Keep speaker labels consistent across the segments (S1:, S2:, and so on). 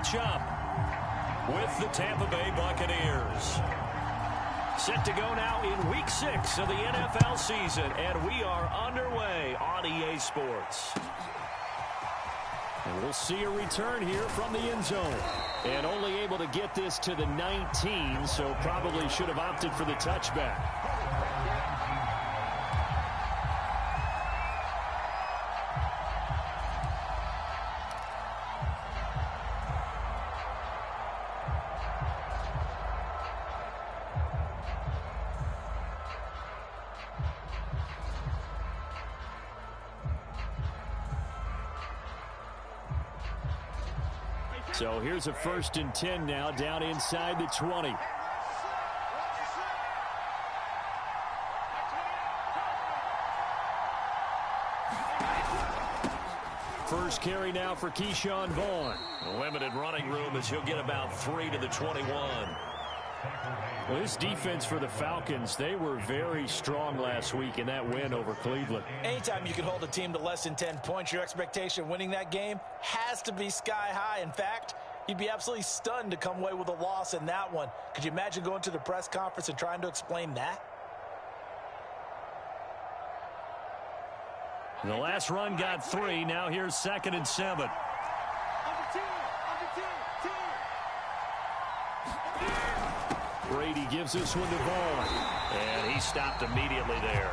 S1: match up with the Tampa Bay Buccaneers. Set to go now in Week 6 of the NFL season, and we are underway on EA Sports. And we'll see a return here from the end zone. And only able to get this to the 19, so probably should have opted for the touchback. So here's a 1st and 10 now, down inside the 20. First carry now for Keyshawn Vaughn. Limited running room as he'll get about 3 to the 21. Well, this defense for the Falcons, they were very strong last week in that win over Cleveland.
S2: Anytime you can hold a team to less than 10 points, your expectation of winning that game has to be sky high. In fact, you'd be absolutely stunned to come away with a loss in that one. Could you imagine going to the press conference and trying to explain that?
S1: The last run got 3. Now here's 2nd and 7. Brady gives this one to Vaughn. And he stopped immediately there.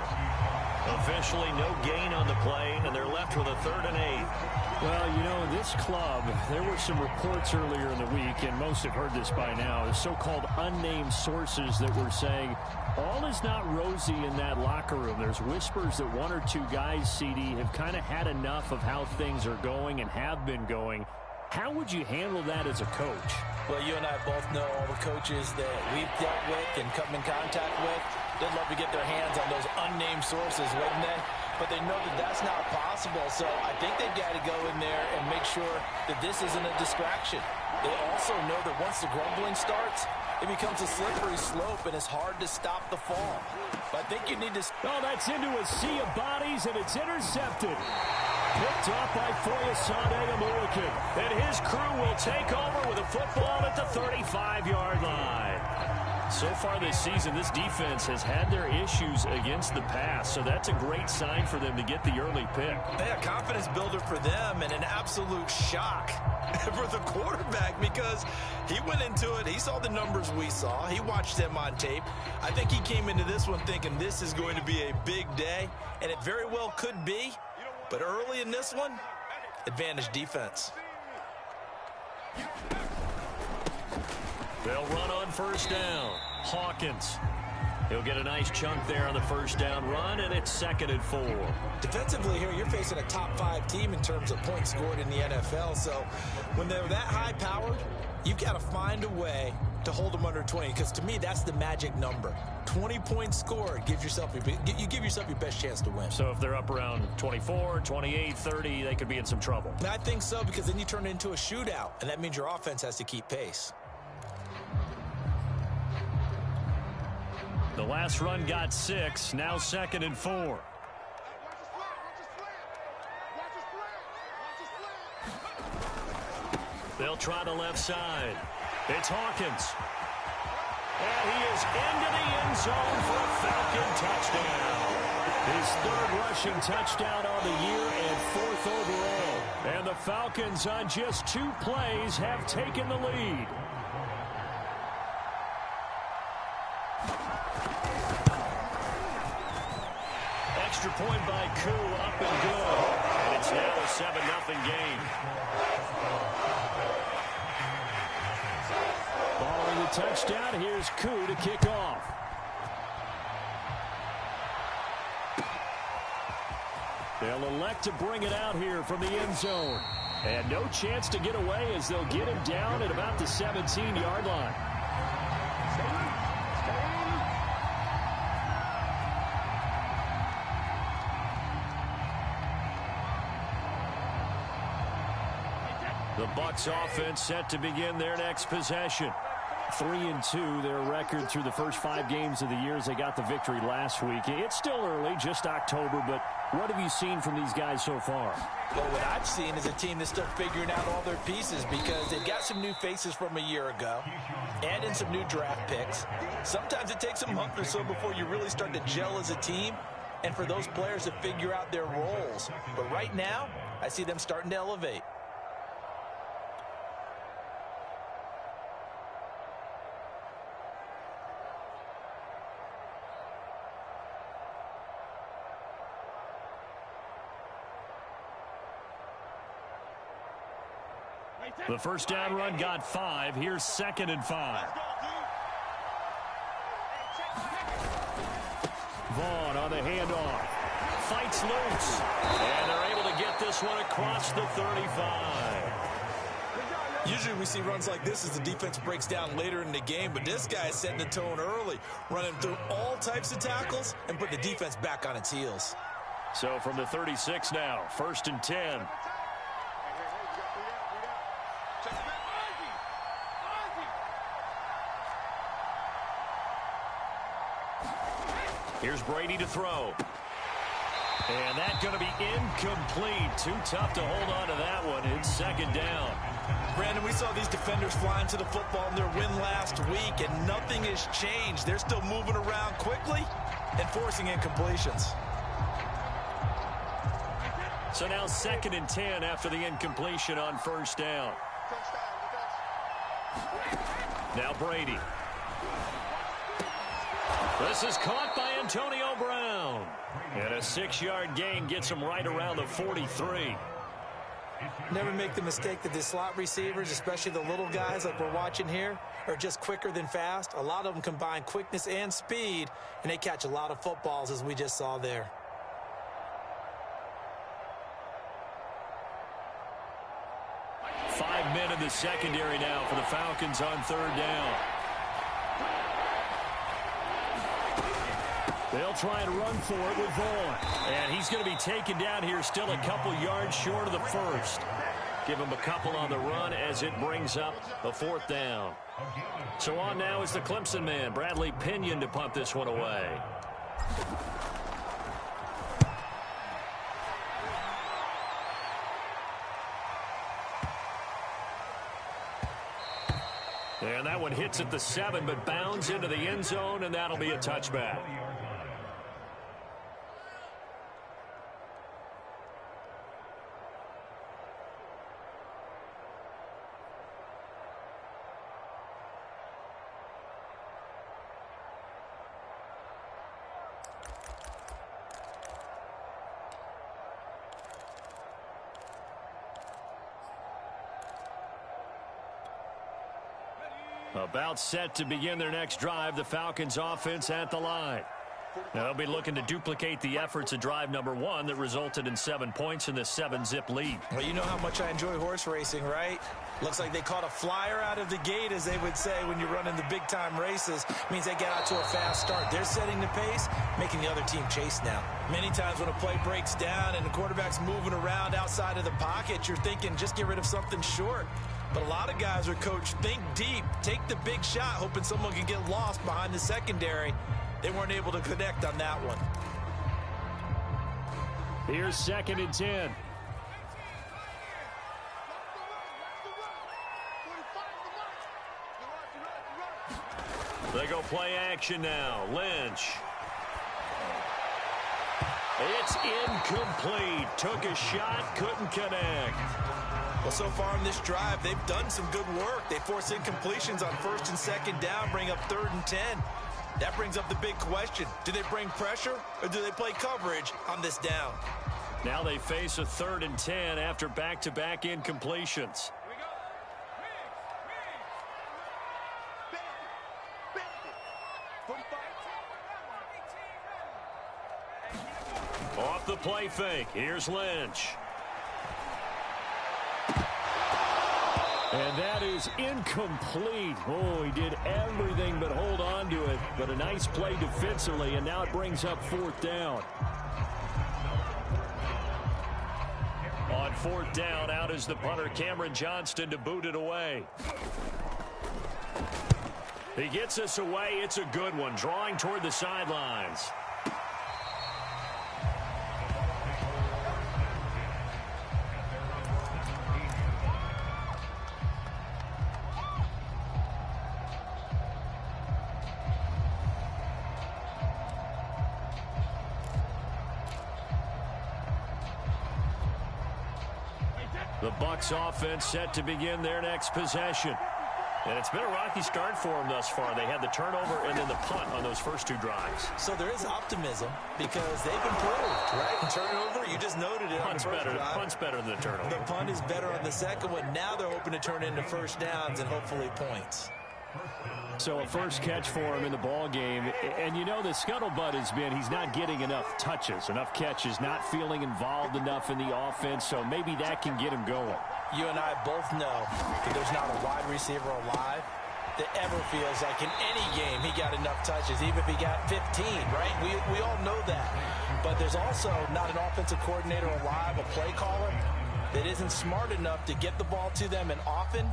S1: Officially no gain on the play, and they're left with a 3rd and 8.
S3: Well, you know, this club, there were some reports earlier in the week, and most have heard this by now, the so-called unnamed sources that were saying all is not rosy in that locker room. There's whispers that 1 or 2 guys, CD, have kind of had enough of how things are going and have been going. How would you handle that as a coach?
S2: Well, you and I both know all the coaches that we've dealt with and come in contact with. They'd love to get their hands on those unnamed sources, wouldn't they? But they know that that's not possible, so I think they've got to go in there and make sure that this isn't a distraction. They also know that once the grumbling starts, it becomes a slippery slope, and it's hard to stop the fall. But I think you need to...
S1: Oh, that's into a sea of bodies, and it's intercepted. Picked off by Foyesade Amulikin. And his crew will take over with a football at the 35-yard line. So far this season, this defense has had their issues against the pass, so that's a great sign for them to get the early pick.
S2: Yeah, confidence builder for them and an absolute shock for the quarterback because he went into it. He saw the numbers we saw. He watched them on tape. I think he came into this one thinking this is going to be a big day, and it very well could be. But early in this one, advantage defense.
S1: They'll run on 1st down. Hawkins. He'll get a nice chunk there on the 1st down run, and it's 2nd and 4.
S2: Defensively here, you're facing a top 5 team in terms of points scored in the NFL. So when they're that high-powered, you've got to find a way to hold them under 20, because to me, that's the magic number. 20 points scored gives yourself you give yourself your best chance to win.
S1: So if they're up around 24, 28, 30, they could be in some trouble.
S2: And I think so, because then you turn it into a shootout, and that means your offense has to keep pace.
S1: The last run got 6, now 2nd and 4. They'll try the left side. It's Hawkins. And he is into the end zone for a Falcon touchdown. His 3rd rushing touchdown on the year and 4th overall. And the Falcons on just 2 plays have taken the lead. Extra point by Koo, up and good. And it's now a 7-0 game.
S3: Following the touchdown, here's Koo to kick off. They'll elect to bring it out here from the end zone. And no chance to get away as they'll get him down at about the 17-yard line.
S1: The Bucs offense set to begin their next possession.
S3: 3-2, their record through the first 5 games of the year as they got the victory last week. It's still early, just October, but what have you seen from these guys so far?
S2: Well, what I've seen is a team that's still figuring out all their pieces because they've got some new faces from a year ago, add in some new draft picks. Sometimes it takes a month or so before you really start to gel as a team and for those players to figure out their roles. But right now, I see them starting to elevate.
S3: The first down run got 5. Here's 2nd and 5. Vaughn on the handoff. Fights loose. And they're able to get this one across the 35.
S2: Usually we see runs like this as the defense breaks down later in the game, but this guy is setting the tone early, running through all types of tackles and put the defense back on its heels.
S3: So from the 36 now, 1st and 10. Here's Brady to throw. And that's going to be incomplete. Too tough to hold on to that one. It's 2nd down.
S2: Brandon, we saw these defenders flying to the football in their win last week, and nothing has changed. They're still moving around quickly and forcing incompletions.
S3: So now 2nd and 10 after the incompletion on 1st down. Now Brady. This is caught by Antonio Brown. And a 6-yard gain gets him right around the 43.
S2: Never make the mistake that the slot receivers, especially the little guys like we're watching here, are just quicker than fast. A lot of them combine quickness and speed, and they catch a lot of footballs, as we just saw there.
S3: Five men in the secondary now for the Falcons on 3rd down. They'll try and run for it with Vaughn. And he's going to be taken down here still a couple yards short of the 1st. Give him a couple on the run as it brings up the 4th down. So on now is the Clemson man, Bradley Pinion, to punt this one away. And that one hits at the 7, but bounds into the end zone, and that'll be a touchback. About set to begin their next drive, the Falcons offense at the line. Now they'll be looking to duplicate the efforts of drive number 1 that resulted in 7 points in the 7-zip lead.
S2: Well, you know how much I enjoy horse racing, right? Looks like they caught a flyer out of the gate, as they would say when you're running the big-time races. Means they get out to a fast start. They're setting the pace, making the other team chase now. Many times when a play breaks down and the quarterback's moving around outside of the pocket, you're thinking just get rid of something short. But a lot of guys are coached, think deep, take the big shot, hoping someone can get lost behind the secondary. They weren't able to connect on that one.
S3: Here's 2nd and 10. They go play action now. Lynch. It's incomplete. Took a shot, couldn't connect.
S2: Well, so far in this drive, they've done some good work. They force incompletions on 1st and 2nd down, bring up 3rd and 10. That brings up the big question. Do they bring pressure or do they play coverage on this down?
S3: Now they face a 3rd and 10 after back-to-back incompletions. Off the play fake. Here's Lynch. And that is incomplete. Oh, he did everything but hold on to it. But a nice play defensively, and now it brings up 4th down. On 4th down, out is the punter, Cameron Johnston, to boot it away.
S1: He gets us away. It's a good one, drawing toward the sidelines. The Bucs offense set to begin their next possession. And it's been a rocky start for them thus far. They had the turnover and then the punt on those first two drives.
S2: So there is optimism because they've improved, right? Turnover, you just noted it.
S1: Punt's better than the turnover.
S2: The punt is better on the second one. Now they're hoping to turn into first downs and hopefully points.
S3: So a first catch for him in the ball game. And you know the scuttlebutt has been he's not getting enough touches, enough catches, not feeling involved enough in the offense. So maybe that can get him going.
S2: You and I both know that there's not a wide receiver alive that ever feels like in any game he got enough touches, even if he got 15, right? We all know that. But there's also not an offensive coordinator alive, a play caller, that isn't smart enough to get the ball to them and often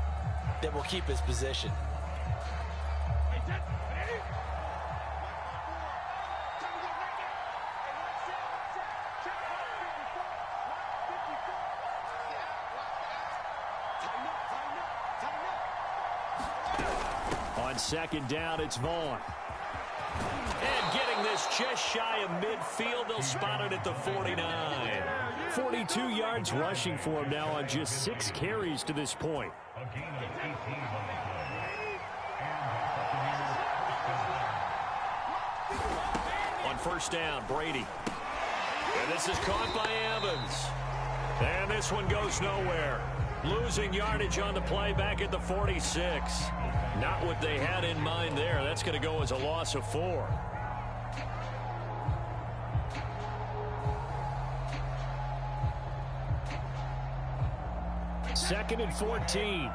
S2: that will keep his position.
S3: On second down, it's Vaughn.
S1: And getting this just shy of midfield, they'll spot it at the 49.
S3: 42 yards rushing for him now on just 6 carries to this point.
S1: On first down, Brady. And this is caught by Evans. And this one goes nowhere. Losing yardage on the play back at the 46. Not what they had in mind there. That's going to go as a loss of 4.
S3: Second and 14.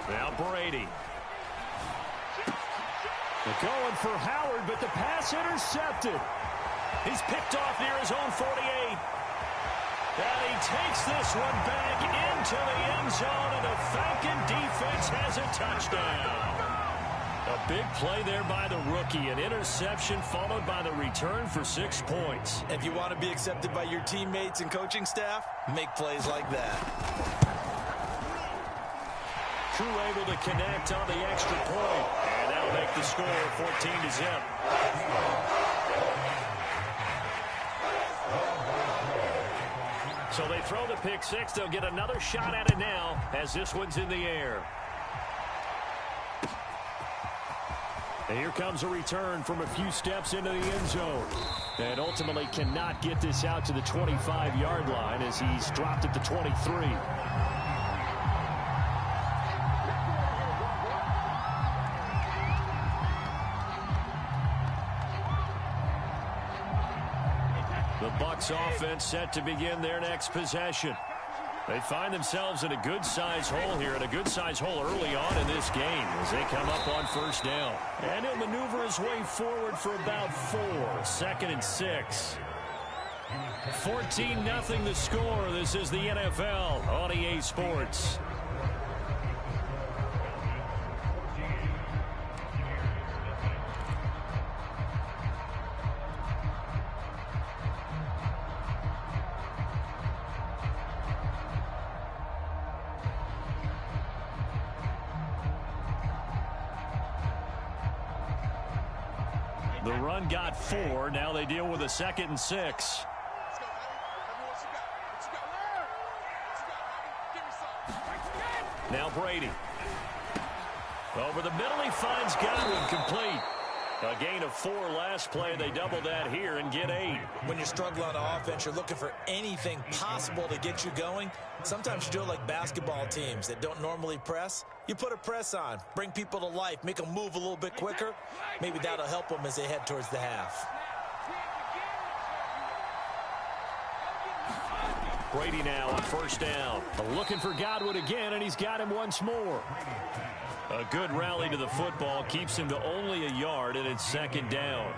S1: Now Brady.
S3: They're going for Howard, but the pass intercepted.
S1: He's picked off near his own 48. And he takes this one back into the end zone, and the Falcon defense has a touchdown. A big play there by the rookie. An interception followed by the return for 6 points.
S2: If you want to be accepted by your teammates and coaching staff, make plays like that.
S1: Crew able to connect on the extra point. And that'll make the score 14-0. So they throw the pick six. They'll get another shot at it now as this one's in the air. And here comes a return from a few steps into the end zone. And ultimately cannot get this out to the 25-yard line as he's dropped at the 23. The Bucs offense set to begin their next possession. They find themselves in a good-sized hole here, and a good-sized hole early on in this game as they come up on first down. And he'll maneuver his way forward for about 4. Second and 6. 14-0 the score. This is the NFL on EA Sports. The run got 4. Now they deal with a 2nd and 6. Now Brady. Over the middle, he finds Godwin, complete. A gain of 4 last play. They double that here and get 8.
S2: When you struggle on offense, you're looking for anything possible to get you going. Sometimes you do it like basketball teams that don't normally press. You put a press on, bring people to life, make them move a little bit quicker. Maybe that'll help them as they head towards the half.
S1: Brady now on first down.
S3: Looking for Godwin again, and he's got him once more.
S1: A good rally to the football keeps him to only a yard, and it's 2nd down.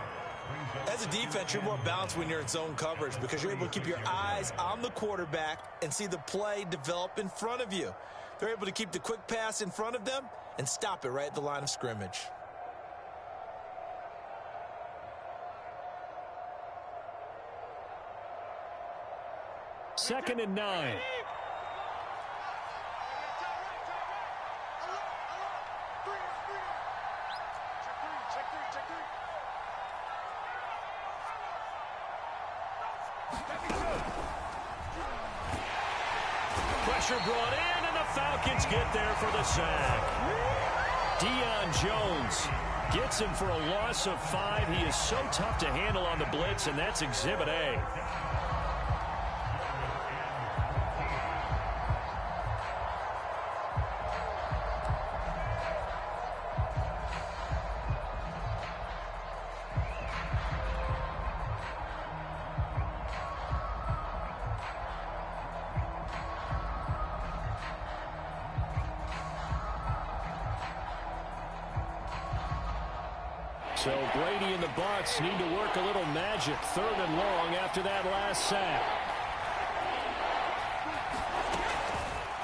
S2: As a defense, you're more balanced when you're in zone coverage because you're able to keep your eyes on the quarterback and see the play develop in front of you. They're able to keep the quick pass in front of them and stop it right at the line of scrimmage.
S3: Second and 9. Pressure brought in, and the Falcons get there for the sack. Deion Jones gets him for a loss of 5. He is so tough to handle on the blitz, and that's Exhibit A. So Brady and the Bucs need to work a little magic. 3rd and long after that last sack.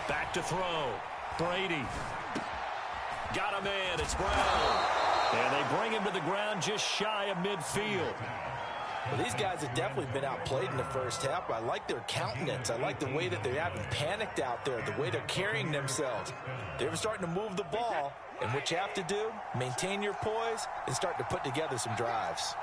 S3: Back to throw. Brady. Got a man. It's Brown. And they bring him to the ground just shy of midfield.
S2: Well, these guys have definitely been outplayed in the first half. I like their countenance. I like the way that they haven't panicked out there, the way they're carrying themselves. They're starting to move the ball, and what you have to do, maintain your poise and start to put together some drives.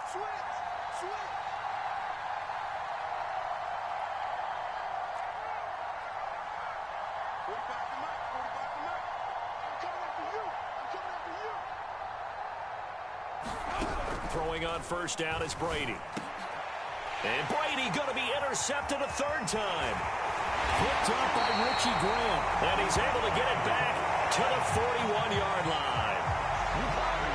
S1: Throwing on first down is Brady. And Brady going to be intercepted a 3rd time.
S3: Picked up by Richie Graham.
S1: And he's able to get it back to the 41-yard line.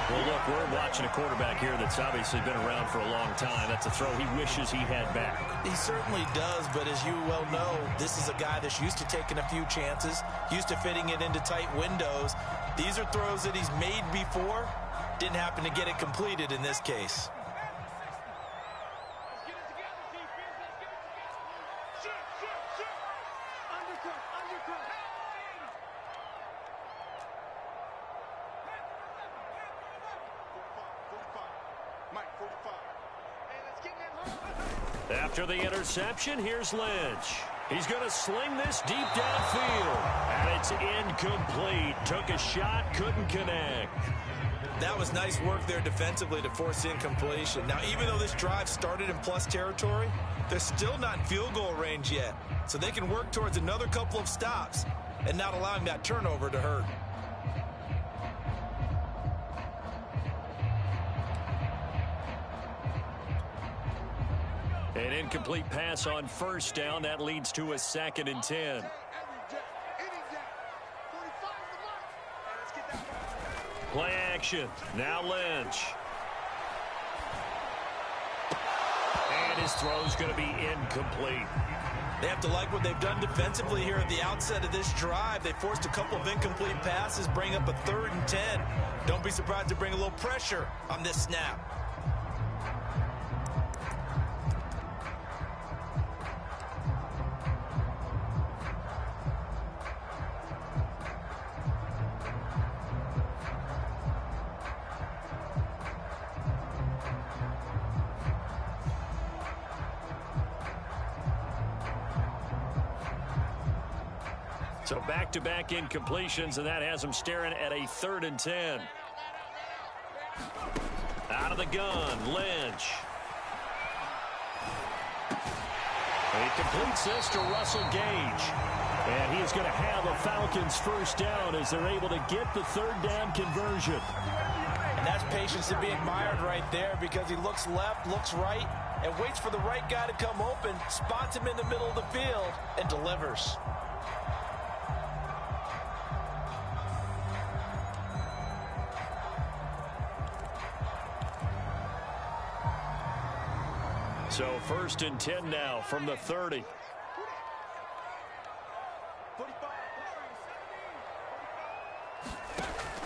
S3: Well, look, we're watching a quarterback here that's obviously been around for a long time. That's a throw he wishes he had back.
S2: He certainly does, but as you well know, this is a guy that's used to taking a few chances, used to fitting it into tight windows. These are throws that he's made before. Didn't happen to get it completed in this case.
S1: After the interception, here's Lynch. He's going to sling this deep downfield. And it's incomplete. Took a shot, couldn't connect.
S2: That was nice work there defensively to force incompletion. Now, even though this drive started in plus territory, they're still not in field goal range yet. So they can work towards another couple of stops and not allowing that turnover to hurt.
S1: An incomplete pass on first down. That leads to a 2nd and 10. Play action. Now Lynch. And his throw's going to be incomplete.
S2: They have to like what they've done defensively here at the outset of this drive. They forced a couple of incomplete passes, bring up a 3rd and 10. Don't be surprised to bring a little pressure on this snap.
S1: So back-to-back incompletions, and that has them staring at a 3rd and 10. Out of the gun, Lynch. He completes this to Russell Gage. And he is going to have a Falcons first down as they're able to get the 3rd down conversion.
S2: And that's patience to be admired right there because he looks left, looks right, and waits for the right guy to come open, spots him in the middle of the field, and delivers.
S1: So 1st and 10 now from the 30.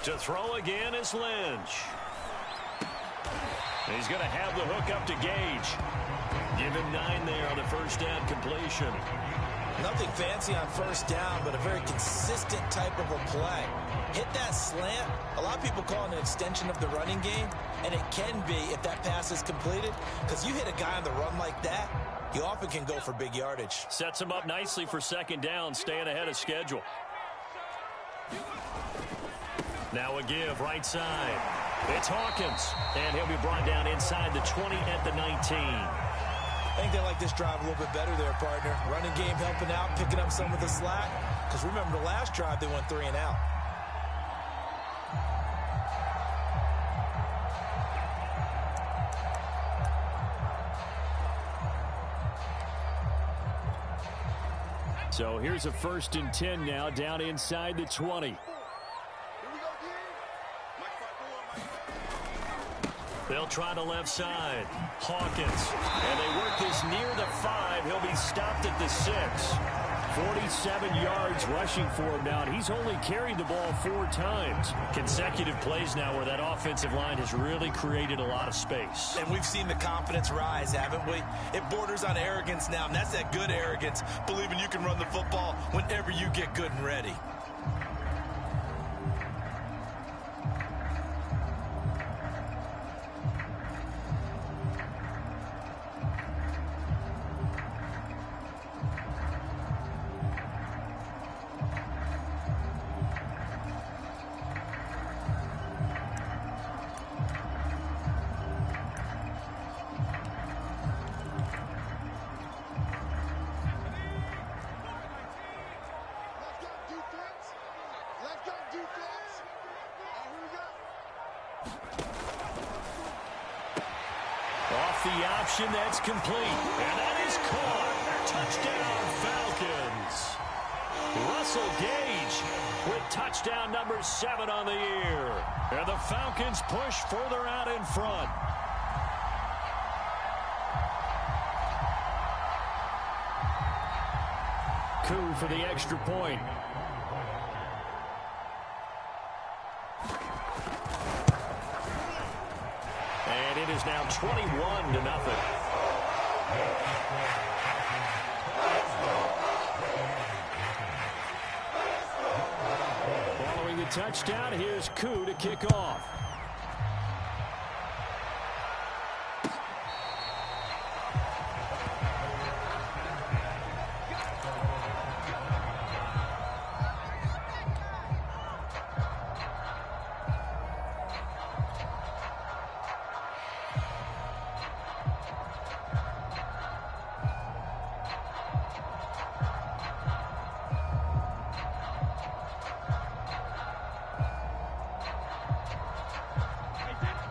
S1: To throw again is Lynch. He's going to have the hook up to Gage. Give him 9 there on the first down completion.
S2: Nothing fancy on first down, but a very consistent type of a play. Hit that slant. A lot of people call it an extension of the running game, and it can be if that pass is completed, because you hit a guy on the run like that, you often can go for big yardage.
S1: Sets him up nicely for second down, staying ahead of schedule. Now a give, right side. It's Hawkins, and he'll be brought down inside the 20 at the 19.
S2: I think they like this drive a little bit better there, partner. Running game helping out, picking up some of the slack. Because remember, the last drive, they went 3 and out.
S3: So here's a 1st and 10 now, down inside the 20.
S1: They'll try the left side. Hawkins. And they work this near the 5. He'll be stopped at the 6.
S3: 47 yards rushing for him now, and he's only carried the ball 4 times.
S1: Consecutive plays now where that offensive line has really created a lot of space.
S2: And we've seen the confidence rise, haven't we? It borders on arrogance now, and that's that good arrogance, believing you can run the football whenever you get good and ready.
S1: Off the option, that's complete. And that is caught. Touchdown, Falcons. Russell Gage with touchdown number 7 on the year. And the Falcons push further out in front.
S3: Coup for the extra point.
S1: And it is now 21-0.
S3: Following the touchdown, here's Coup to kick off.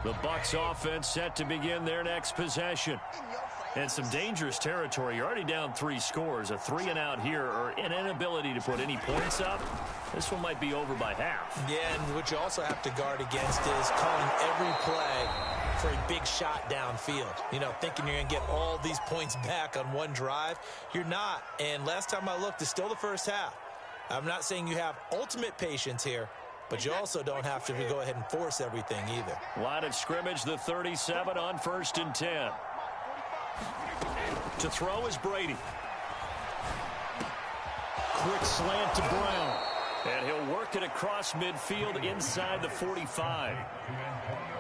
S1: The Bucs offense set to begin their next possession. And some dangerous territory. You're already down 3 scores. A 3 and out here, or an inability to put any points up. This one might be over by half.
S2: Yeah, and what you also have to guard against is calling every play for a big shot downfield. You know, thinking you're going to get all these points back on one drive. You're not. And last time I looked, it's still the first half. I'm not saying you have ultimate patience here, but you also don't have to go ahead and force everything either.
S1: Line of scrimmage, the 37 on 1st and 10. To throw is Brady.
S3: Quick slant to Brown.
S1: And he'll work it across midfield inside the 45.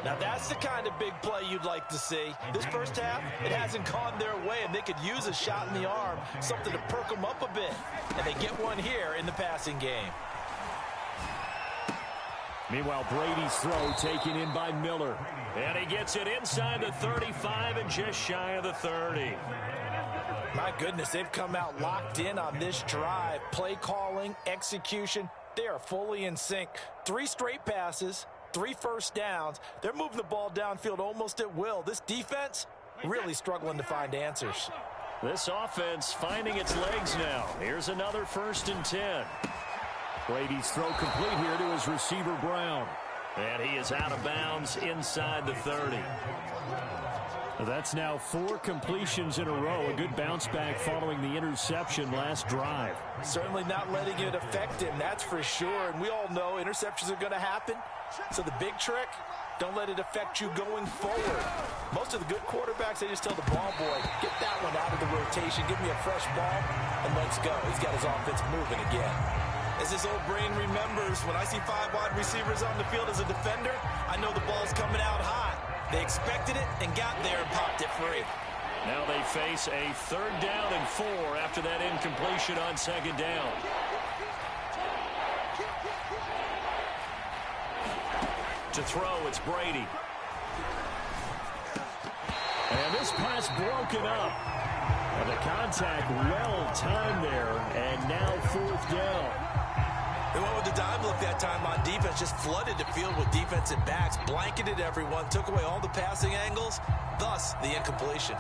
S2: Now that's the kind of big play you'd like to see. This first half, it hasn't gone their way, and they could use a shot in the arm, something to perk them up a bit. And they get one here in the passing game.
S3: Meanwhile, Brady's throw taken in by Miller.
S1: And he gets it inside the 35 and just shy of the 30.
S2: My goodness, they've come out locked in on this drive. Play calling, execution, they are fully in sync. 3 straight passes, 3 first downs. They're moving the ball downfield almost at will. This defense really struggling to find answers.
S1: This offense finding its legs now. Here's another 1st and 10.
S3: Brady's throw complete here to his receiver, Brown.
S1: And he is out of bounds inside the 30.
S3: That's now 4 completions in a row. A good bounce back following the interception last drive.
S2: Certainly not letting it affect him, that's for sure. And we all know interceptions are going to happen. So the big trick, Don't let it affect you going forward. Most of the good quarterbacks, they just tell the ball boy, get that one out of the rotation, give me a fresh ball, and let's go. He's got his offense moving again. As this old brain remembers, when I see 5 wide receivers on the field as a defender, I know the ball's coming out hot. They expected it and got there and popped it free.
S1: Now they face a 3rd down and 4 after that incompletion on 2nd down. To throw, it's Brady.
S3: And this pass broken up. And the contact well timed there, and now 4th down.
S2: They went with the dive look that time on defense, just flooded the field with defensive backs, blanketed everyone, took away all the passing angles, thus the incompletion.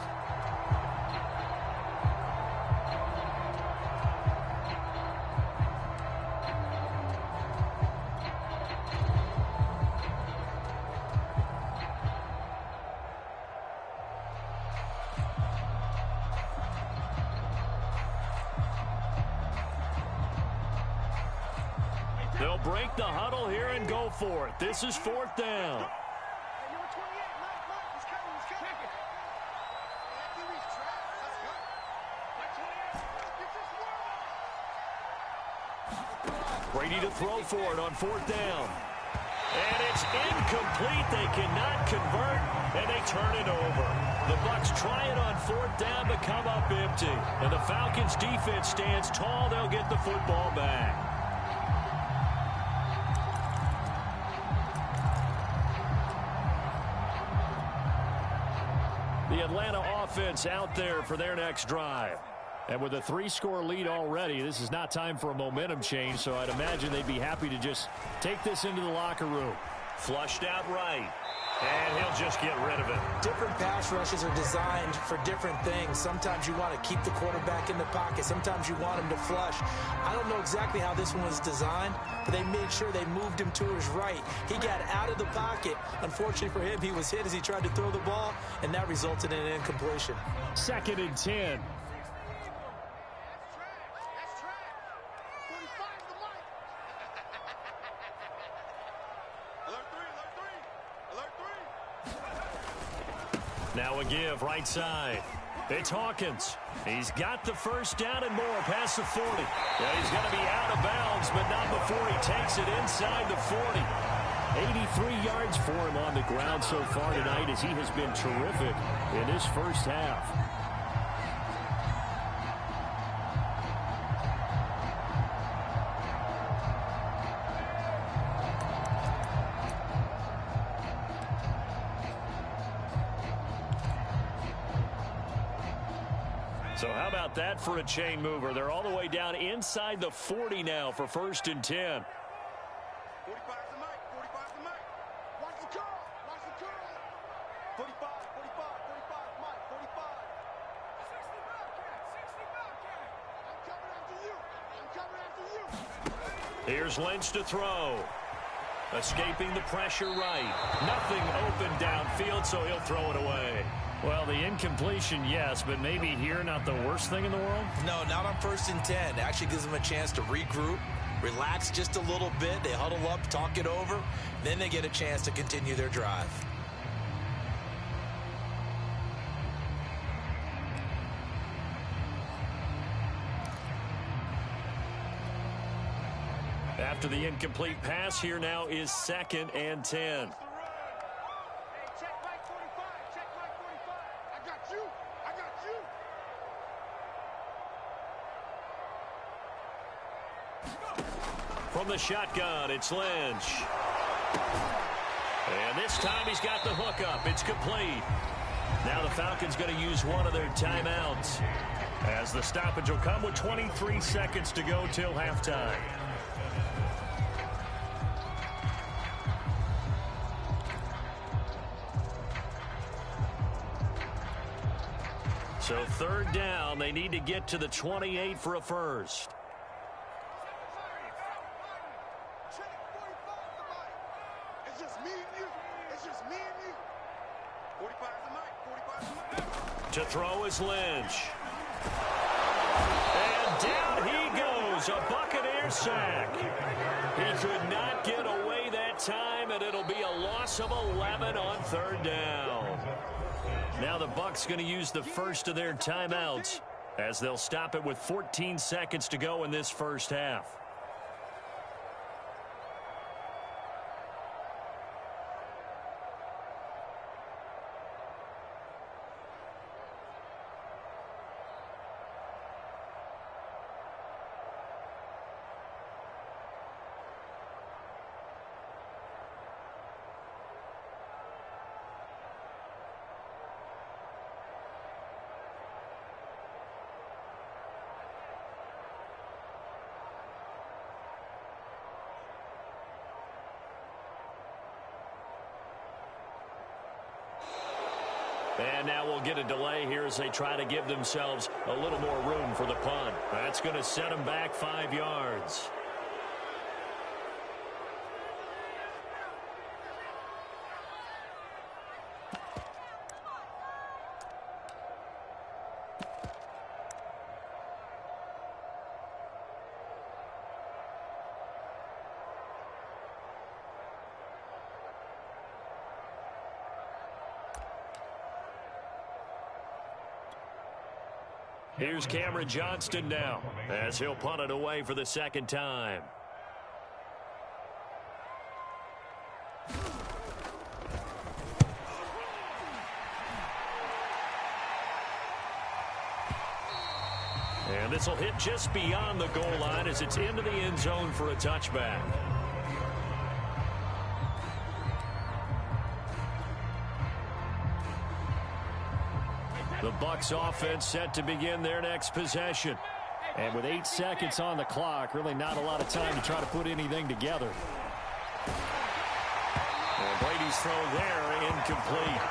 S1: They'll break the huddle here and go for it. This is 4th down. Brady to throw for it on 4th down. And it's incomplete. They cannot convert, and they turn it over. The Bucs try it on 4th down, but come up empty. And the Falcons' defense stands tall. They'll get the football back. The Atlanta offense out there for their next drive. And with a 3-score lead already, this is not time for a momentum change, so I'd imagine they'd be happy to just take this into the locker room. Flushed out right. And he'll just get rid of it.
S2: Different pass rushes are designed for different things. Sometimes you want to keep the quarterback in the pocket. Sometimes you want him to flush. I don't know exactly how this one was designed, but they made sure they moved him to his right. He got out of the pocket. Unfortunately for him, he was hit as he tried to throw the ball, and that resulted in an incompletion.
S3: 2nd and 10.
S1: Now a give right side. It's Hawkins. He's got the 1st down and more past the 40. Yeah, he's going to be out of bounds, but not before he takes it inside the 40. 83 yards for him on the ground so far tonight as he has been terrific in his first half. So how about that for a chain mover? They're all the way down inside the 40 now for 1st and 10.
S4: 45 the mic, 45 the mic. Watch the curl, watch the curl. 45, 45, 45 mic, 45. 60 Bobcat, 60 Bobcat. I'm coming after you. I'm coming after you.
S1: Here's Lynch to throw. Escaping the pressure right. Nothing open downfield, so he'll throw it away.
S3: Well, the incompletion, yes, but maybe here not the worst thing in the world?
S2: No, not on 1st and 10. It actually gives them a chance to regroup, relax just a little bit. They huddle up, talk it over. Then they get a chance to continue their drive.
S1: After the incomplete pass, here now is 2nd and 10. From the shotgun, it's Lynch. And this time he's got the hook up. It's complete. Now the Falcons going to use one of their timeouts, as the stoppage will come with 23 seconds to go till halftime. So 3rd down, they need to get to the 28 for a first.
S4: It's just me and you. It's just me and you. 45 the mic, 45 the mic.
S1: To throw is Lynch. And down he goes, a Buccaneer sack. He could not get away that that time, and it'll be a loss of 11 on third down. Now the Bucs going to use the first of their timeouts as they'll stop it with 14 seconds to go in this first half. And now we'll get a delay here as they try to give themselves a little more room for the punt. That's going to set them back 5 yards. Here's Cameron Johnston now as he'll punt it away for the second time. And this will hit just beyond the goal line as it's into the end zone for a touchback. The Bucs offense set to begin their next possession. And with 8 seconds on the clock, really not a lot of time to try to put anything together. And Brady's throw there, incomplete.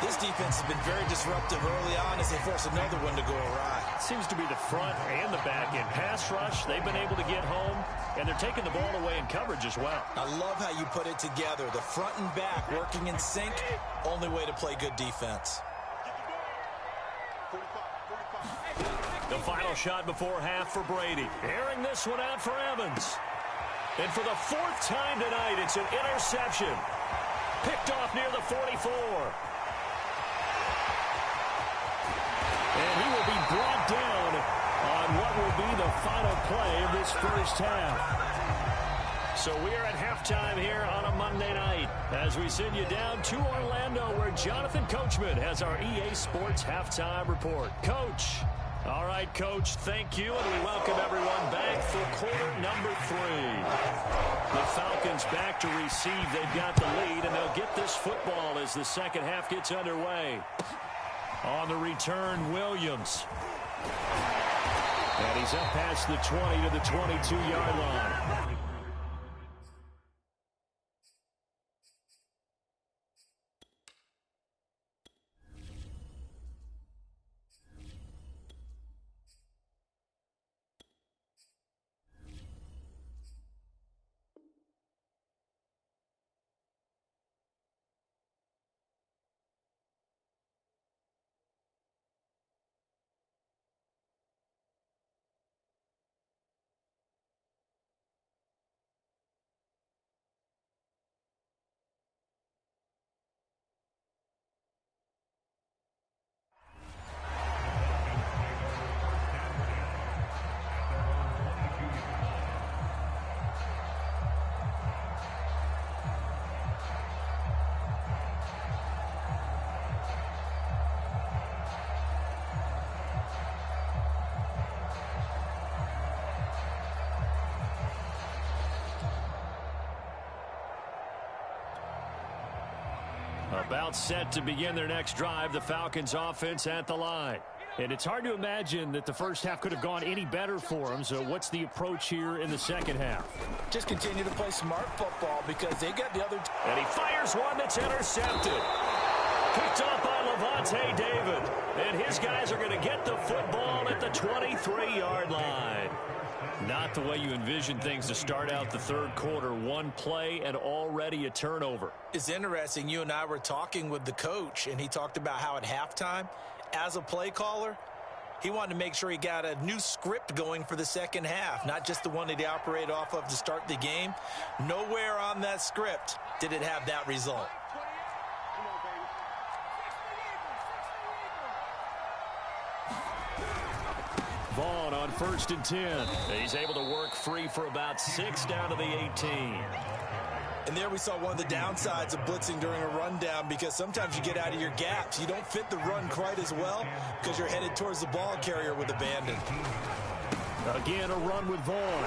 S2: This defense has been very disruptive early on as they force another one to go awry.
S3: Seems to be the front and the back end. Pass rush, they've been able to get home, and they're taking the ball away in coverage as well.
S2: I love how you put it together. The front and back working in sync, only way to play good defense.
S1: The final shot before half for Brady. Airing this one out for Evans. And for the 4th time tonight, it's an interception. Picked off near the 44. And he will be brought down on what will be the final play of this first half. So we are at halftime here on a Monday night as we send you down to Orlando where Jonathan Coachman has our EA Sports halftime report. Coach. All right, Coach, thank you, and we welcome everyone back for quarter number 3. The Falcons back to receive. They've got the lead, and they'll get this football as the second half gets underway. On the return, Williams. And he's up past the 20 to the 22-yard line. About set to begin their next drive, the Falcons offense at the line. And it's hard to imagine that the first half could have gone any better for them. So what's the approach here in the second half?
S2: Just continue to play smart football because they got the other.
S1: And he fires one that's intercepted. Picked off by Levante David. And his guys are going to get the football at the 23-yard line. Not the way you envision things to start out the third quarter. One play and already a turnover.
S2: It's interesting. You and I were talking with the coach, and he talked about how at halftime, as a play caller, He wanted to make sure he got a new script going for the second half, not just the one that he operated off of to start the game. Nowhere on that script did it have that result.
S3: Vaughn on 1st and 10.
S1: He's able to work free for about 6 down to the 18.
S2: And there we saw one of the downsides of blitzing during a rundown, because sometimes you get out of your gaps. You don't fit the run quite as well because you're headed towards the ball carrier with abandon.
S3: Again, a run with Vaughn.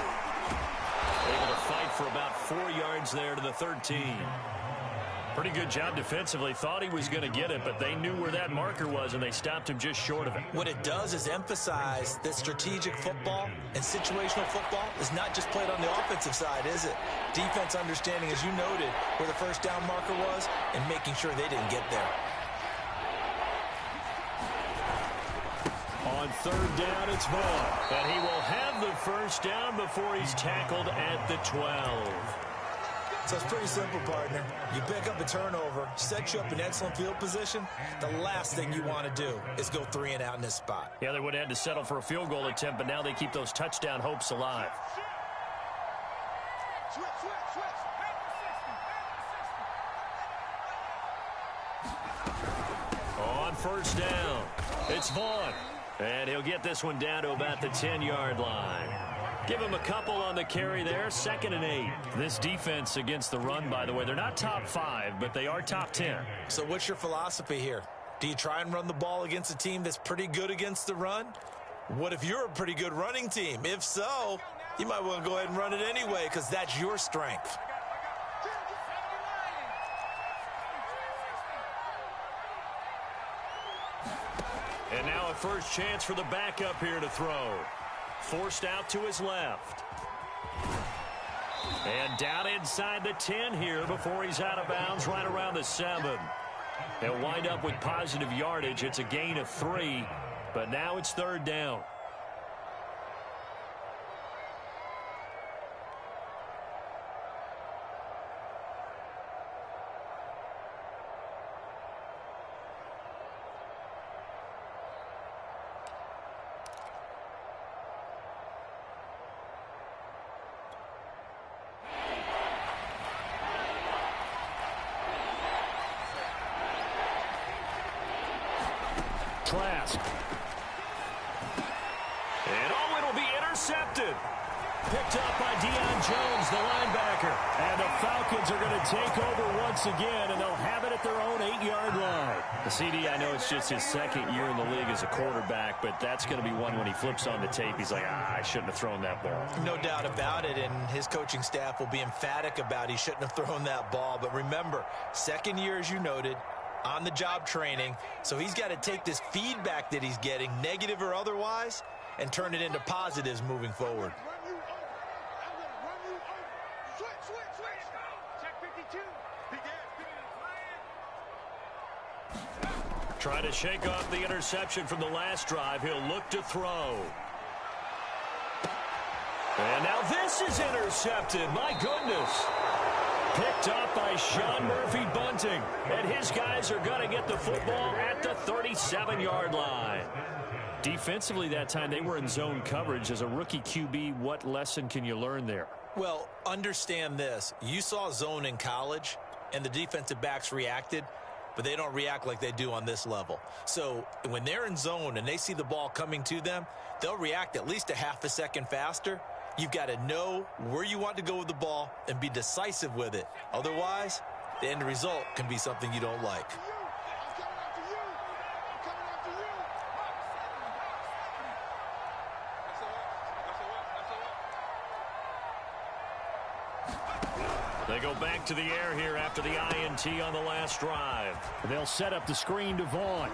S1: Able to fight for about 4 yards there to the 13.
S3: Pretty good job defensively. Thought he was going to get it, but they knew where that marker was, and they stopped him just short of it.
S2: What it does is emphasize that strategic football and situational football is not just played on the offensive side, is it? Defense understanding, as you noted, where the first down marker was and making sure they didn't get there.
S3: On 3rd down, it's Vaughn.
S1: And he will have the first down before he's tackled at the 12.
S2: So it's pretty simple, partner. You pick up a turnover, set you up in excellent field position. The last thing you want to do is go 3 and out in this spot.
S3: Yeah, they would have had to settle for a field goal attempt, but now they keep those touchdown hopes alive. On 1st down, it's Vaughn. And he'll get this one down to about the 10-yard line. Give him a couple on the carry there, 2nd and 8. This defense against the run, by the way, they're not top 5, but they are top 10.
S2: So what's your philosophy here? Do you try and run the ball against a team that's pretty good against the run? What if you're a pretty good running team? If so, you might want to go ahead and run it anyway, because that's your strength.
S1: And now a first chance for the backup here to throw. Forced out to his left. And down inside the 10 here before he's out of bounds, right around the 7. They'll wind up with positive yardage. It's a gain of 3, but now it's 3rd down.
S3: Trask.
S1: And oh, it'll be intercepted.
S3: Picked up by Deion Jones, the linebacker. And the Falcons are going to take over once again, and they'll have it at their own 8-yard line. The CD, I know it's just his 2nd year in the league as a quarterback, but that's going to be one when he flips on the tape. He's like, I shouldn't have thrown that ball.
S2: No doubt about it, and his coaching staff will be emphatic about he shouldn't have thrown that ball. But remember, 2nd year, as you noted, on-the-job training, so he's got to take this feedback that he's getting, negative or otherwise, and turn it into positives moving forward.
S1: Trying to shake off the interception from the last drive. He'll look to throw. And now this is intercepted. My goodness. Picked up by Sean Murphy-Bunting. And his guys are going to get the football at the 37-yard line. Defensively that time, they were in zone coverage. As a rookie QB, what lesson can you learn there?
S2: Well, understand this. You saw zone in college, and the defensive backs reacted, but they don't react like they do on this level. So when they're in zone and they see the ball coming to them, they'll react at least a half a second faster. You've got to know where you want to go with the ball and be decisive with it. Otherwise, the end result can be something you don't like.
S1: They go back to the air here after the INT on the last drive.
S3: They'll set up the screen to Vaughn.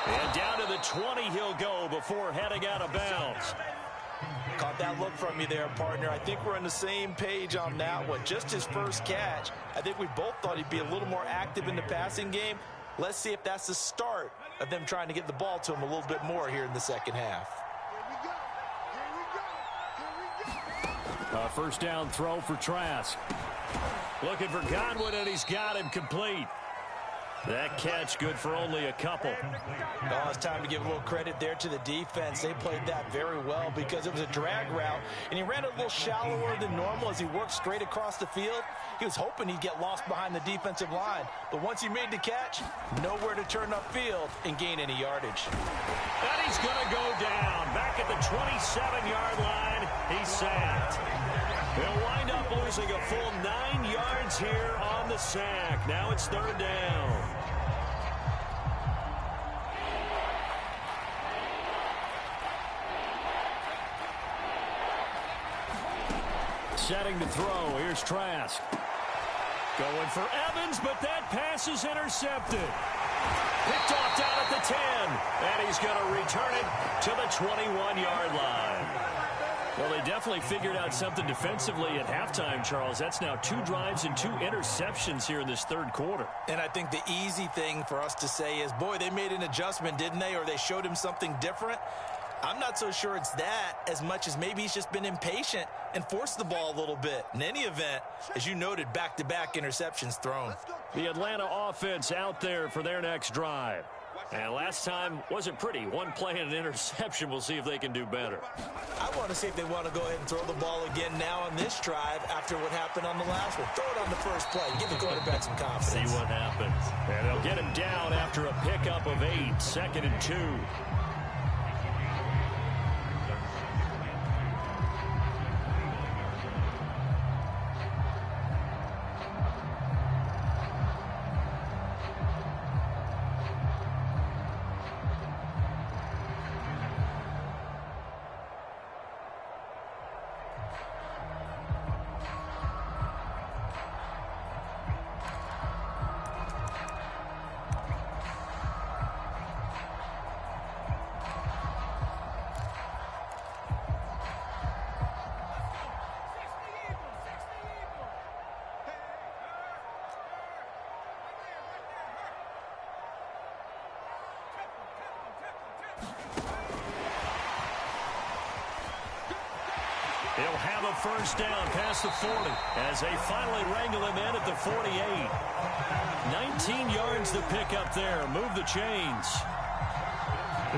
S1: And down to the 20 he'll go before heading out of bounds.
S2: Caught that look from you there, partner. I think we're on the same page on that one. Just his first catch. I think we both thought he'd be a little more active in the passing game. Let's see if that's the start of them trying to get the ball to him a little bit more here in the second half.
S3: First down throw for Trask.
S1: Looking for Godwin, and he's got him complete.
S3: That catch good for only a couple.
S2: Well, it's time to give a little credit there to the defense. They played that very well because it was a drag route, and he ran a little shallower than normal as he worked straight across the field. He was hoping he'd get lost behind the defensive line, but once he made the catch, nowhere to turn upfield and gain any yardage.
S1: And he's going to go down. Back at the 27-yard line, he's sacked. He'll wind up losing a full 9 yards here on the sack. Now it's third down.
S3: Setting to throw. Here's Trask.
S1: Going for Evans, but that pass is intercepted. Picked off down at the 10. And he's going to return it to the 21-yard line.
S3: Well, they definitely figured out something defensively at halftime, Charles. That's now 2 drives and 2 interceptions here in this third quarter.
S2: And I think the easy thing for us to say is, boy, they made an adjustment, didn't they? Or they showed him something different. I'm not so sure it's that as much as maybe he's just been impatient and forced the ball a little bit. In any event, as you noted, back-to-back interceptions thrown.
S3: The Atlanta offense out there for their next drive. And last time wasn't pretty. 1 play and an interception. We'll see if they can do better.
S2: I want to see if they want to go ahead and throw the ball again now on this drive after what happened on the last one. Throw it on the first play. Give the quarterback some confidence.
S3: See what happens. And they'll get him down after a pickup of 8. 2nd and 2.
S1: He'll have a first down past the 40 as they finally wrangle him in at the 48. 19 yards to pick up there. Move the chains.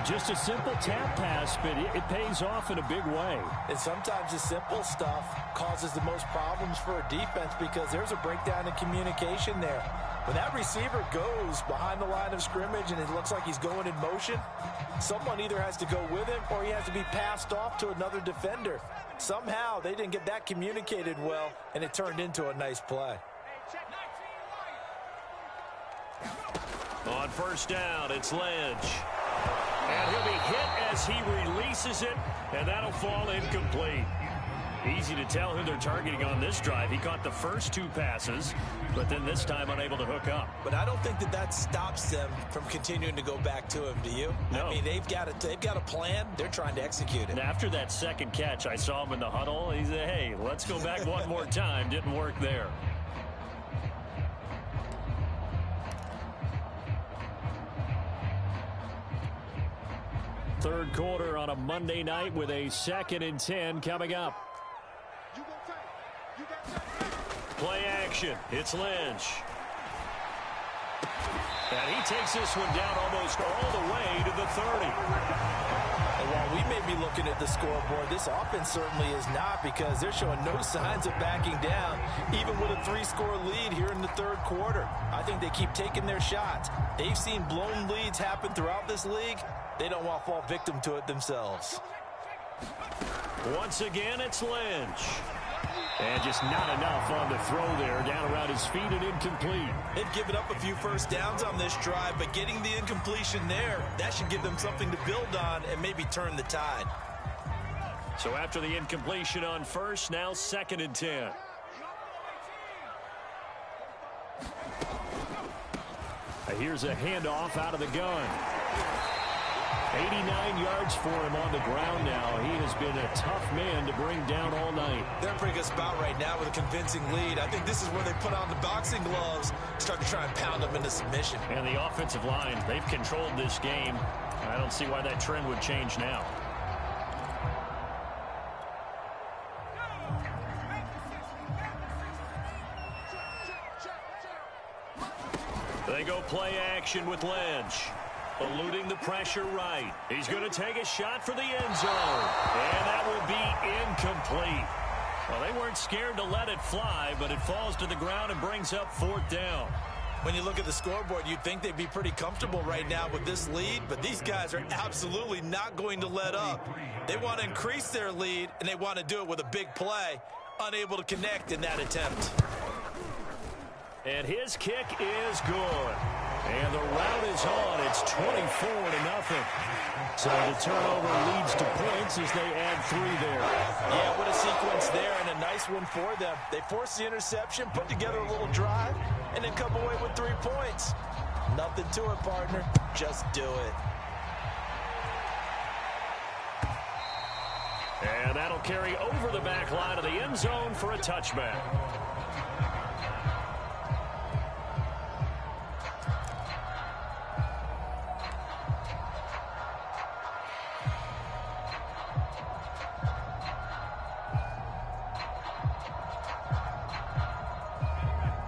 S3: Just a simple tap pass, but it pays off in a big way.
S2: And sometimes the simple stuff causes the most problems for a defense because there's a breakdown in communication there. When that receiver goes behind the line of scrimmage and it looks like he's going in motion, someone either has to go with him or he has to be passed off to another defender. Somehow they didn't get that communicated well, and it turned into a nice play.
S1: On first down, it's Lynch. And he'll be hit as he releases it, and that'll fall incomplete. Easy to tell who they're targeting on this drive. He caught the first 2 passes, but then this time unable to hook up.
S2: But I don't think that stops them from continuing to go back to him, do you?
S1: No.
S2: I mean, they've got a plan. They're trying to execute it.
S3: And after that second catch, I saw him in the huddle. He said, hey, let's go back one more time. Didn't work there. Third quarter on a Monday night with a 2nd and 10 coming up.
S1: Play action. It's Lynch. And he takes this one down almost all the way to the 30.
S2: And while we may be looking at the scoreboard, this offense certainly is not because they're showing no signs of backing down, even with a 3-score lead here in the third quarter. I think they keep taking their shots. They've seen blown leads happen throughout this league. They don't want to fall victim to it themselves.
S1: Once again, it's Lynch.
S3: And just not enough on the throw there. Down around his feet and incomplete.
S2: They've given up a few first downs on this drive, but getting the incompletion there, that should give them something to build on and maybe turn the tide.
S1: So after the incompletion on first, now 2nd and 10.
S3: Here's a handoff out of the gun. 89 yards for him on the ground now. He has been a tough man to bring down all night.
S2: They're in a pretty good spot right now with a convincing lead. I think this is where they put on the boxing gloves, start to try and pound them into submission.
S3: And the offensive line, they've controlled this game. I don't see why that trend would change now.
S1: They go play action with Lynch. Eluding the pressure right. He's going to take a shot for the end zone. And that will be incomplete. Well, they weren't scared to let it fly, but it falls to the ground and brings up 4th down.
S2: When you look at the scoreboard, you'd think they'd be pretty comfortable right now with this lead, but these guys are absolutely not going to let up. They want to increase their lead, and they want to do it with a big play. Unable to connect in that attempt.
S1: And his kick is good. And the rout is on. It's 24-0. So the turnover leads to points as they add 3 there.
S2: Yeah, what a sequence there, and a nice one for them. They force the interception, put together a little drive, and then come away with 3 points. Nothing to it, partner. Just do it.
S1: And that'll carry over the back line of the end zone for a touchback.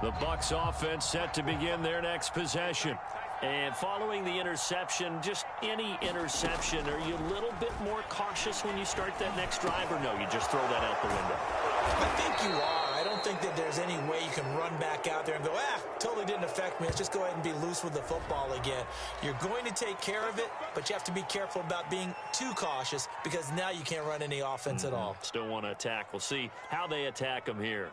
S1: The Bucs offense set to begin their next possession. And following the interception, just any interception, are you a little bit more cautious when you start that next drive, or no, you just throw that out the window?
S2: I think you are. I don't think that there's any way you can run back out there and go, totally didn't affect me. Let's just go ahead and be loose with the football again. You're going to take care of it, but you have to be careful about being too cautious because now you can't run any offense at all.
S1: Still want to attack. We'll see how they attack them here.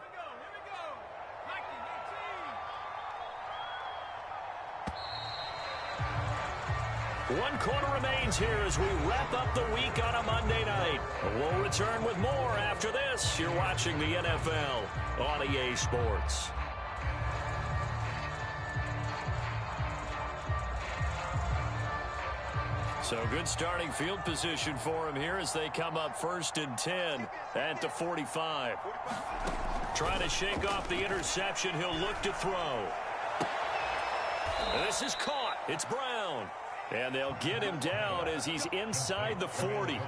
S1: One quarter remains here as we wrap up the week on a Monday night. We'll return with more after this. You're watching the NFL on EA Sports. So good starting field position for him here as they come up 1st and 10 at the 45. Trying to shake off the interception. He'll look to throw. This is caught. It's Brown. And they'll get him down as he's inside the 40.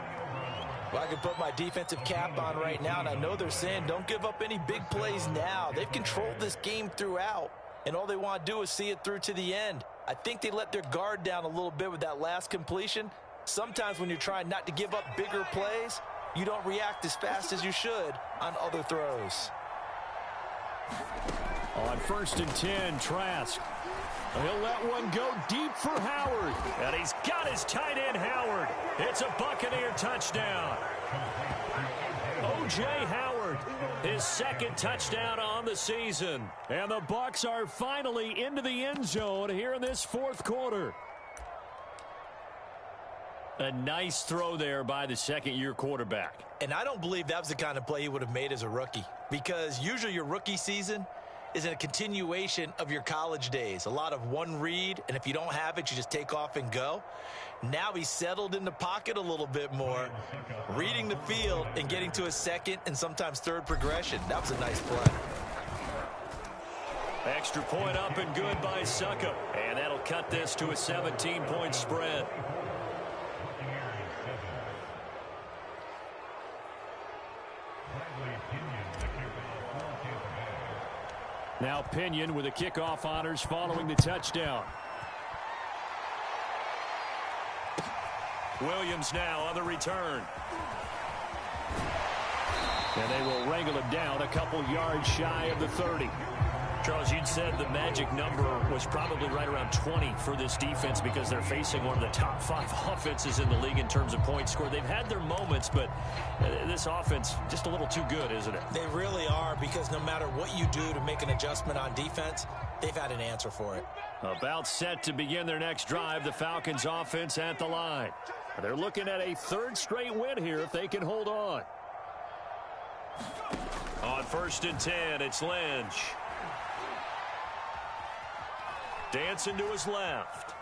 S2: Well, I can put my defensive cap on right now, and I know they're saying don't give up any big plays now. They've controlled this game throughout, and all they want to do is see it through to the end. I think they let their guard down a little bit with that last completion. Sometimes when you're trying not to give up bigger plays, you don't react as fast as you should on other throws.
S3: On 1st and 10, Trask. He'll let one go deep for Howard.
S1: And he's got his tight end, Howard. It's a Buccaneer touchdown. O.J. Howard, his 2nd touchdown on the season.
S3: And the Bucs are finally into the end zone here in this 4th quarter.
S1: A nice throw there by the 2nd-year quarterback.
S2: And I don't believe that was the kind of play he would have made as a rookie, because usually your rookie season is a continuation of your college days. A lot of one read, and if you don't have it, you just take off and go. Now he's settled in the pocket a little bit more, reading the field and getting to his 2nd and sometimes 3rd progression. That was a nice play.
S1: Extra point up and good by Suckup. And that'll cut this to a 17-point spread.
S3: Now Pinion with the kickoff honors following the touchdown.
S1: Williams now on the return.
S3: And they will wrangle him down a couple yards shy of the 30.
S1: Charles, you'd said the magic number was probably right around 20 for this defense because they're facing one of the top 5 offenses in the league in terms of points scored. They've had their moments, but this offense just a little too good, isn't it?
S2: They really are, because no matter what you do to make an adjustment on defense, they've had an answer for it.
S3: About set to begin their next drive, the Falcons offense at the line. They're looking at a 3rd straight win here if they can hold on.
S1: On 1st and 10, it's Lynch. Dancing to his left.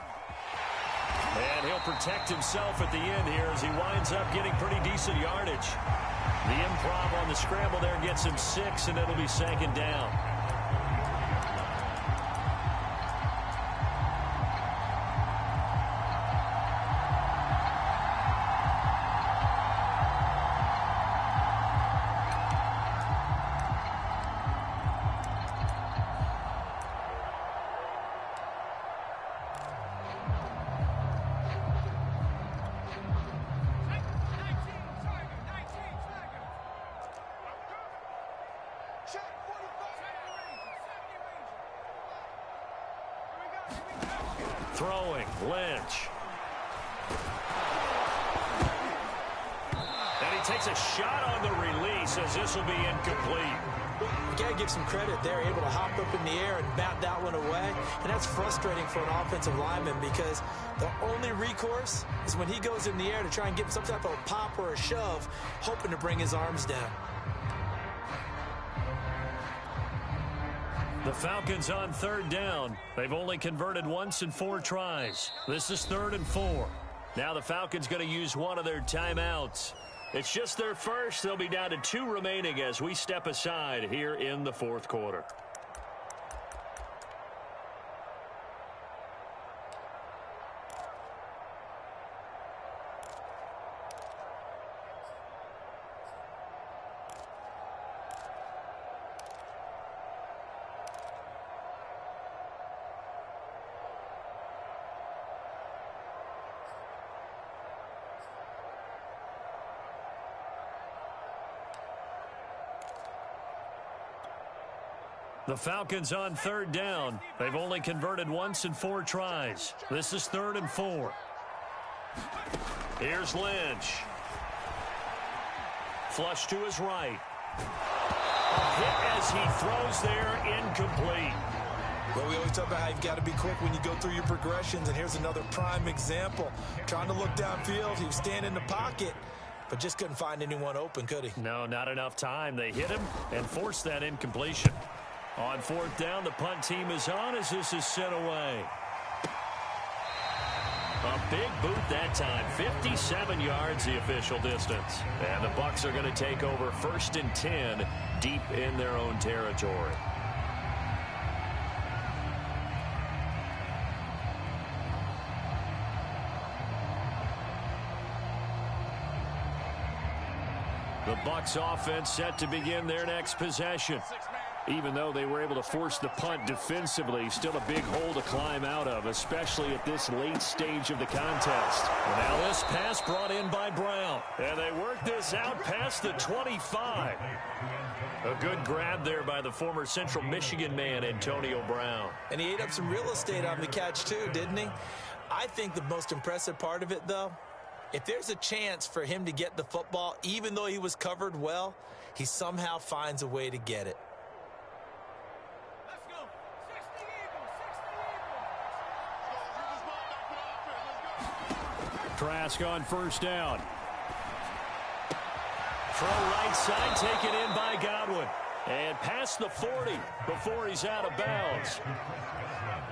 S1: And he'll protect himself at the end here as he winds up getting pretty decent yardage. The improv on the scramble there gets him 6, and it'll be 2nd down.
S4: Check, 45.
S1: Throwing, Lynch. And he takes a shot on the release as this will be incomplete.
S2: You got to give some credit. They're able to hop up in the air and bat that one away. And that's frustrating for an offensive lineman because the only recourse is when he goes in the air to try and get some type of pop or a shove, hoping to bring his arms down.
S1: The Falcons on third down. They've only converted once in 4 tries. This is 3rd and 4. Now the Falcons going to use one of their timeouts. It's just their first. They'll be down to 2 remaining as we step aside here in the 4th quarter. The Falcons on third down. They've only converted once in 4 tries. This is 3rd and 4. Here's Lynch. Flush to his right. A hit as he throws there, incomplete.
S2: Well, we always talk about how you've got to be quick when you go through your progressions, and here's another prime example. Trying to look downfield, he was standing in the pocket, but just couldn't find anyone open, could he?
S1: No, not enough time. They hit him and forced that incompletion. On 4th down, the punt team is on as this is sent away. A big boot that time, 57 yards the official distance. And the Bucs are going to take over 1st and 10 deep in their own territory. The Bucs offense set to begin their next possession. Even though they were able to force the punt defensively, still a big hole to climb out of, especially at this late stage of the contest. Now this pass brought in by Brown. And they work this out past the 25. A good grab there by the former Central Michigan man, Antonio Brown.
S2: And he ate up some real estate on the catch too, didn't he? I think the most impressive part of it, though, if there's a chance for him to get the football, even though he was covered well, he somehow finds a way to get it.
S3: Trask on 1st down.
S1: Throw right side, taken in by Godwin. And past the 40 before he's out of bounds.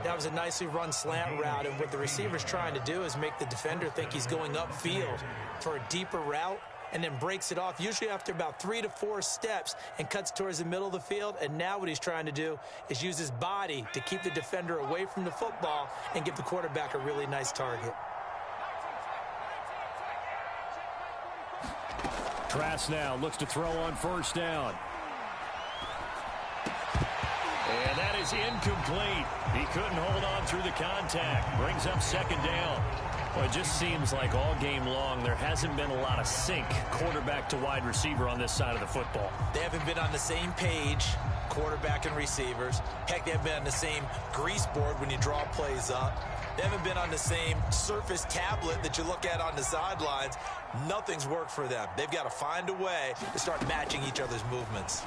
S2: That was a nicely run slant route, and what the receiver's trying to do is make the defender think he's going upfield for a deeper route and then breaks it off, usually after about 3 to 4 steps, and cuts towards the middle of the field. And now what he's trying to do is use his body to keep the defender away from the football and give the quarterback a really nice target.
S3: Trask now looks to throw on 1st down.
S1: And that is incomplete. He couldn't hold on through the contact. Brings up 2nd down. Well, it just seems like all game long there hasn't been a lot of sync quarterback to wide receiver on this side of the football.
S2: They haven't been on the same page, quarterback and receivers. Heck, they haven't been on the same grease board when you draw plays up. They haven't been on the same surface tablet that you look at on the sidelines. Nothing's worked for them. They've got to find a way to start matching each other's movements.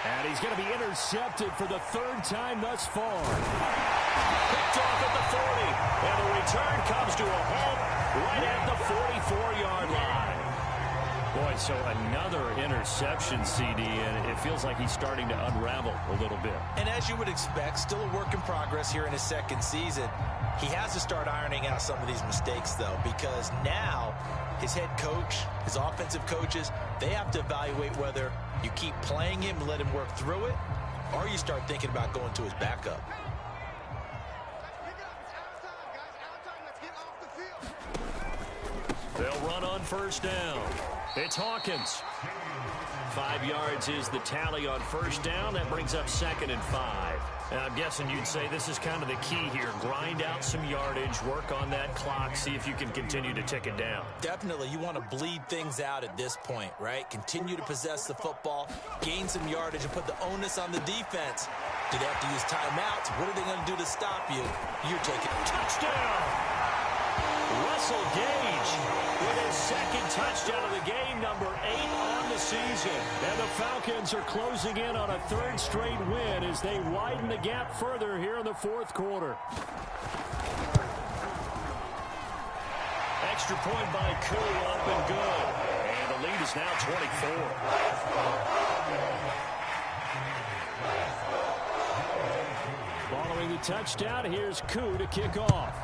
S3: And he's going to be intercepted for the 3rd time thus far.
S1: Picked off at the 40. And the return comes to a halt right at the 44-yard line. Boy, so another interception, CD, and it feels like he's starting to unravel a little bit.
S2: And as you would expect, still a work in progress here in his 2nd season. He has to start ironing out some of these mistakes, though, because now his head coach, his offensive coaches, they have to evaluate whether you keep playing him and let him work through it, or you start thinking about going to his backup.
S1: They'll run on 1st down. It's Hawkins. 5 yards is the tally on first down. That brings up 2nd and 5. And I'm guessing you'd say this is kind of the key here. Grind out some yardage, work on that clock, see if you can continue to tick it down.
S2: Definitely. You want to bleed things out at this point, right? Continue to possess the football, gain some yardage, and put the onus on the defense. Do they have to use timeouts? What are they going to do to stop you? You're taking
S1: touchdown! Russell Gage with his 2nd touchdown of the game, number 8 on the season. And the Falcons are closing in on a 3rd straight win as they widen the gap further here in the 4th quarter. Extra point by Koo, up and good. And the lead is now 24. Following the touchdown, here's Koo to kick off.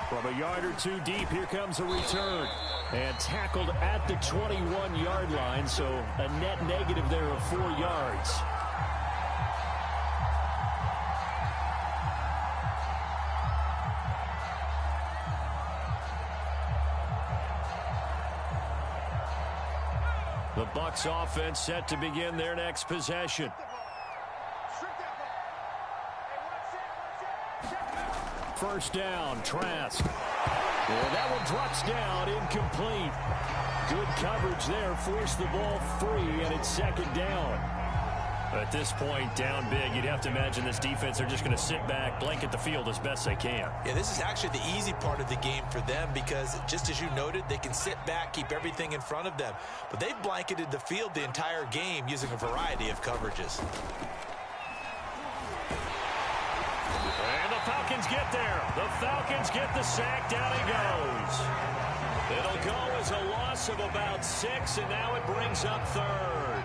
S1: From a yard or 2 deep, here comes a return. And tackled at the 21-yard line, so a net negative there of 4 yards. The Bucs offense set to begin their next possession. First down, Trask. And that one drops down, incomplete. Good coverage there, forced the ball free, and it's 2nd down. At this point, down big, you'd have to imagine this defense, they're just going to sit back, blanket the field as best they can.
S2: Yeah, this is actually the easy part of the game for them because, just as you noted, they can sit back, keep everything in front of them. But they've blanketed the field the entire game using a variety of coverages.
S1: And the Falcons get there. The Falcons get the sack. Down he goes. It'll go as a loss of about 6, and now it brings up 3rd.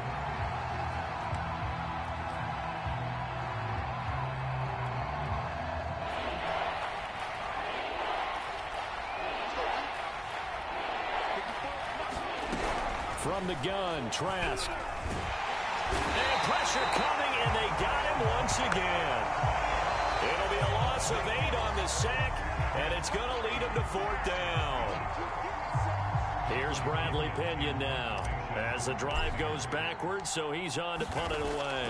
S1: From the gun, Trask. And pressure coming, and they got him once again. It'll be a loss of 8 on the sack, and it's going to lead him to 4th down. Here's Bradley Pinion now as the drive goes backwards, so he's on to punt it away.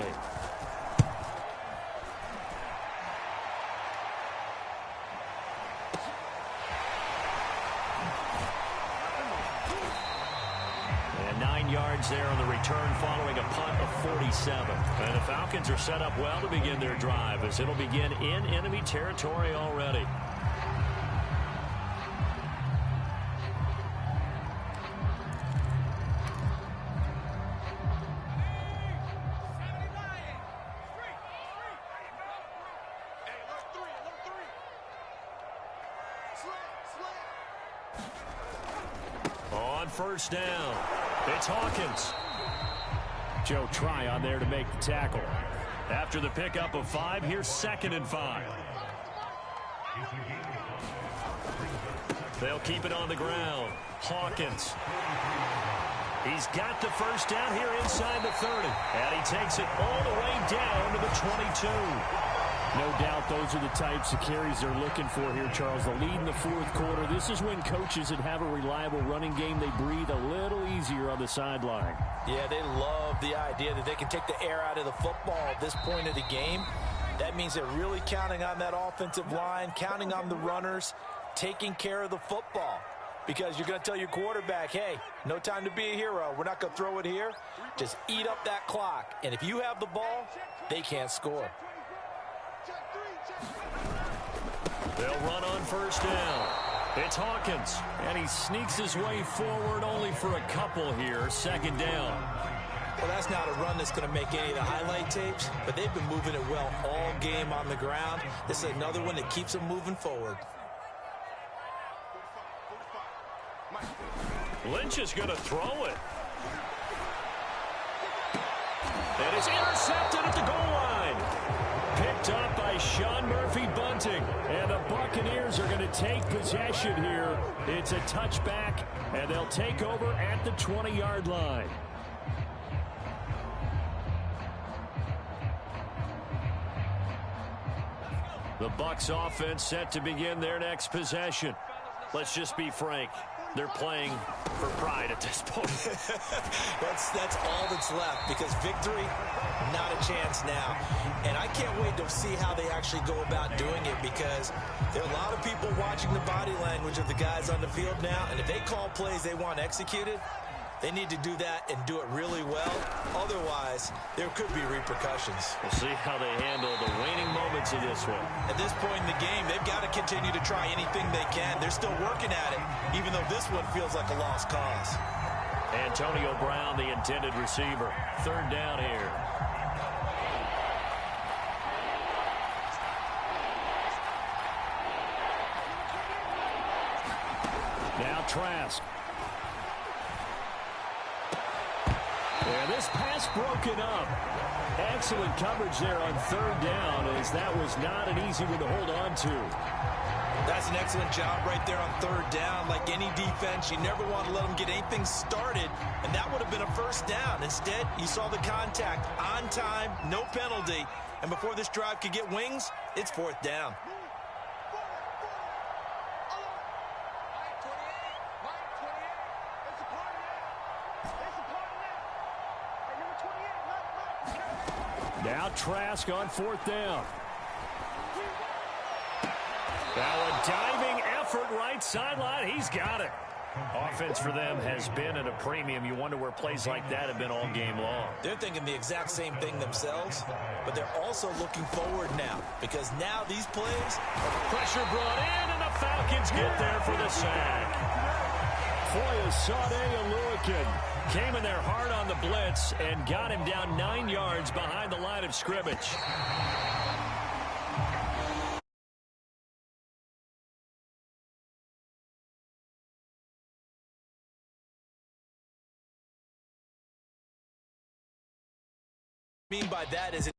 S1: And 9 yards there on the return following a punt of 47. And the Falcons are set up well to begin their drive as it'll begin in enemy territory already. On first down, it's Hawkins. Joe Tryon there to make the tackle. After the pickup of 5, here's 2nd and 5. They'll keep it on the ground. Hawkins. He's got the first down here inside the 30. And he takes it all the way down to the 22.
S3: No doubt those are the types of carries they're looking for here, Charles. The lead in the 4th quarter. This is when coaches that have a reliable running game, they breathe a little easier on the sideline.
S2: Yeah, they love the idea that they can take the air out of the football at this point of the game. That means they're really counting on that offensive line, counting on the runners, taking care of the football. Because you're going to tell your quarterback, hey, no time to be a hero. We're not going to throw it here. Just eat up that clock. And if you have the ball, they can't score.
S1: They'll run on first down. It's Hawkins.
S3: And he sneaks his way forward only for a couple here. 2nd down.
S2: Well, that's not a run that's going to make any of the highlight tapes, but they've been moving it well all game on the ground. This is another one that keeps them moving forward.
S1: Lynch is going to throw it. And it's intercepted at the goal line. Picked up by Sean Murphy-Bunting. And the Buccaneers are going to take possession here. It's a touchback, and they'll take over at the 20-yard line. The Bucs offense set to begin their next possession. Let's just be frank. They're playing for pride at this point.
S2: that's all that's left, because victory, not a chance now. And I can't wait to see how they actually go about doing it, because there are a lot of people watching the body language of the guys on the field now, and if they call plays they want executed, they need to do that and do it really well. Otherwise, there could be repercussions.
S1: We'll see how they handle the waning moments of this one.
S2: At this point in the game, they've got to continue to try anything they can. They're still working at it, even though this one feels like a lost cause.
S1: Antonio Brown, the intended receiver. Third down here. Now Trask. Yeah, this pass broken up. Excellent coverage there on third down, as that was not an easy one to hold on to.
S2: That's an excellent job right there on third down. Like any defense, you never want to let them get anything started, and that would have been a first down. Instead, you saw the contact on time, no penalty, and before this drive could get wings, it's fourth down.
S1: Now Trask on fourth down. Now a diving effort right sideline. He's got it. Offense for them has been at a premium. You wonder where plays like that have been all game long.
S2: They're thinking the exact same thing themselves, but they're also looking forward now, because now these plays...
S1: Pressure brought in, and the Falcons get there for the sack. Foyesade Aluakin came in there hard on the blitz and got him down 9 yards behind the line of scrimmage.
S2: What I mean by that is